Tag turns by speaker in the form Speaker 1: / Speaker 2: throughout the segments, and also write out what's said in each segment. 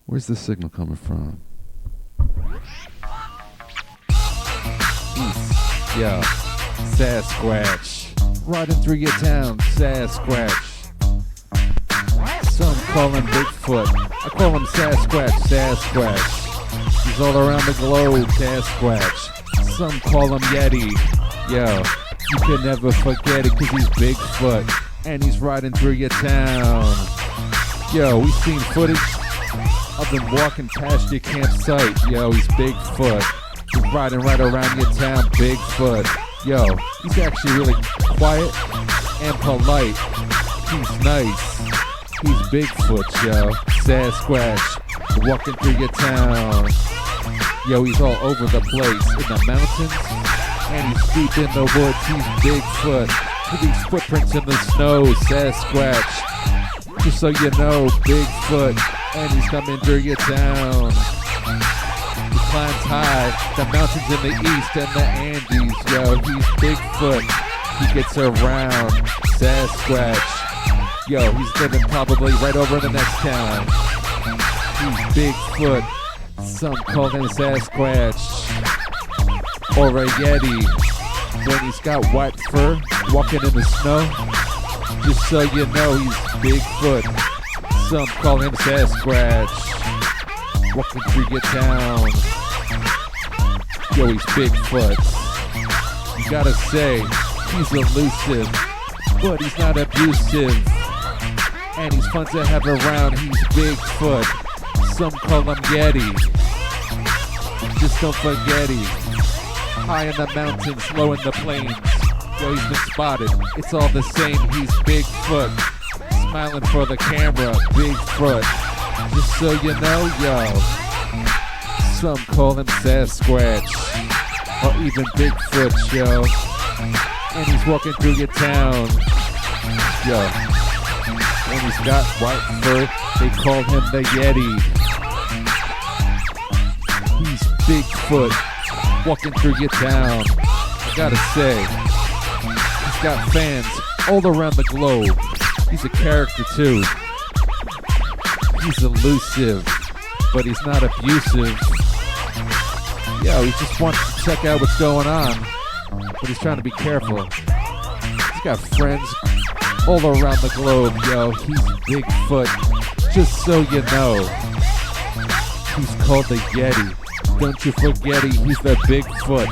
Speaker 1: Where's the signal coming from? East. Yo. Sasquatch. Riding through your town. Sasquatch. Some call him Bigfoot. I call him Sasquatch. Sasquatch. He's all around the globe. Sasquatch. Some call him Yeti. Yo. You can never forget it because he's Bigfoot. And he's riding through your town. Yo, we seen footage of him walking past your campsite. Yo, he's Bigfoot. He's riding right around your town. Bigfoot. Yo, he's actually really quiet and polite. He's nice. He's Bigfoot, yo. Sasquatch. Walking through your town. Yo, he's all over the place. In the mountains. And he's deep in the woods. He's Bigfoot. With these footprints in the snow. Sasquatch. Just so you know, Bigfoot. And he's coming through your town. He climbs high. The mountains in the east and the Andes. Yo, he's Bigfoot. He gets around. Sasquatch. Yo, he's living probably right over in the next town. He's Bigfoot. Some call him Sasquatch. Or a Yeti. When he's got white fur, walking in the snow. Just so you know, he's Bigfoot. Some call him Sasquatch. Walking through your town. Yo, he's Bigfoot. You gotta say, he's elusive, but he's not abusive. And he's fun to have around. He's Bigfoot. Some call him Yeti. Just don't forget he. High in the mountains, low in the plains. Yo, he's been spotted. It's all the same. He's Bigfoot. Smiling for the camera. Bigfoot. Just so you know, yo. Some call him Sasquatch. Or even Bigfoot, yo. And he's walking through your town. Yo. When he's got white fur, they call him the Yeti. He's Bigfoot. Walking through your town. I gotta say, he's got fans all around the globe. He's a character too. He's elusive, but he's not abusive. Yo, he just wants to check out what's going on, but he's trying to be careful. He's got friends all around the globe, yo. He's Bigfoot, just so you know. He's called the Yeti. Don't you forget it, he's the Bigfoot.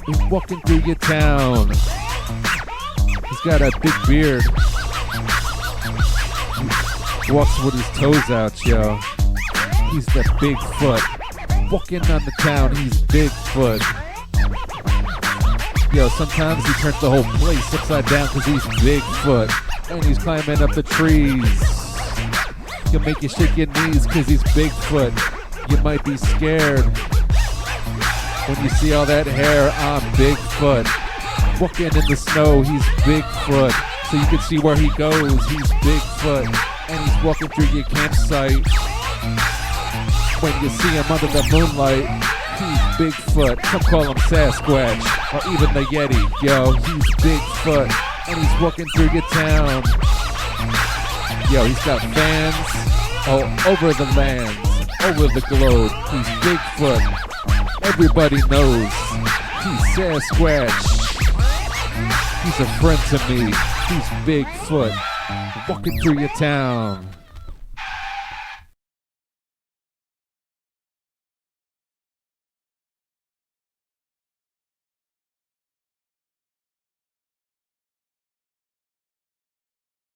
Speaker 1: He's walking through your town. He's got a big beard. He walks with his toes out, yo. He's the Bigfoot. Walking on the town, he's Bigfoot. Yo, sometimes he turns the whole place upside down because he's Bigfoot. And he's climbing up the trees. He'll make you shake your knees because he's Bigfoot. You might be scared when you see all that hair on Bigfoot. Walking in the snow, he's Bigfoot. So you can see where he goes, he's Bigfoot. And he's walking through your campsite. When you see him under the moonlight, he's Bigfoot. Some call him Sasquatch, or even the Yeti. Yo, he's Bigfoot. And he's walking through your town. Yo, he's got fans all over the lands, over the globe. He's Bigfoot. Everybody knows he's Sasquatch. He's a friend to me. He's Bigfoot. Walking through your town.